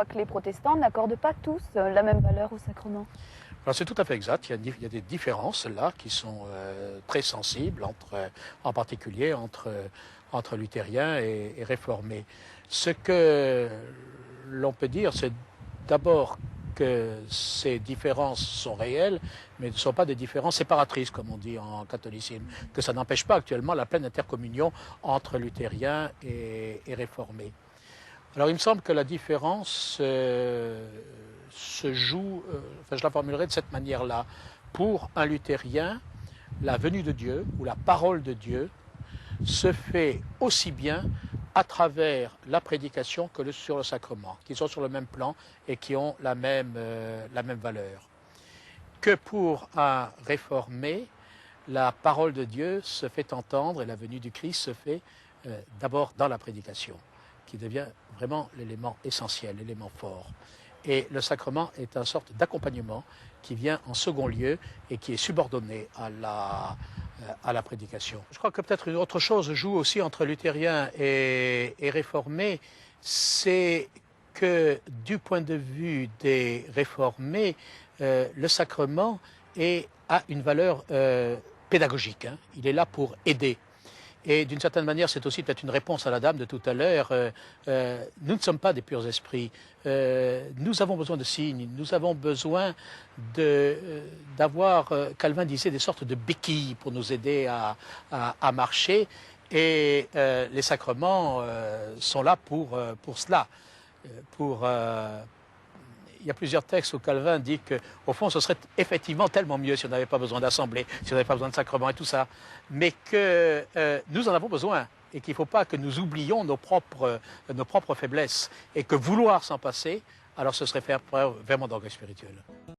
que les protestants n'accordent pas tous la même valeur au sacrement. Alors c'est tout à fait exact, il y a des différences là qui sont très sensibles, en particulier entre luthériens et réformés. Ce que l'on peut dire, c'est d'abord que ces différences sont réelles, mais ne sont pas des différences séparatrices, comme on dit en catholicisme, que ça n'empêche pas actuellement la pleine intercommunion entre luthériens et réformés. Alors il me semble que la différence se joue, je la formulerai de cette manière-là. Pour un luthérien, la venue de Dieu ou la parole de Dieu se fait aussi bien à travers la prédication que sur le sacrement, qui sont sur le même plan et qui ont la même valeur. Que pour un réformé, la parole de Dieu se fait entendre et la venue du Christ se fait d'abord dans la prédication, qui devient vraiment l'élément essentiel, l'élément fort. Et le sacrement est une sorte d'accompagnement qui vient en second lieu et qui est subordonné à la prédication. Je crois que peut-être une autre chose joue aussi entre luthériens et réformés, c'est que du point de vue des réformés, le sacrement a une valeur pédagogique, hein. Il est là pour aider. Et d'une certaine manière, c'est aussi peut-être une réponse à la dame de tout à l'heure. Nous ne sommes pas des purs esprits. Nous avons besoin de signes. Nous avons besoin d'avoir, Calvin disait, des sortes de béquilles pour nous aider à marcher. Et les sacrements sont là pour cela. Il y a plusieurs textes où Calvin dit qu'au fond, ce serait effectivement tellement mieux si on n'avait pas besoin d'assemblée, si on n'avait pas besoin de sacrements et tout ça, mais que nous en avons besoin et qu'il ne faut pas que nous oublions nos propres faiblesses et que vouloir s'en passer, alors ce serait faire preuve vraiment d'orgueil spirituel.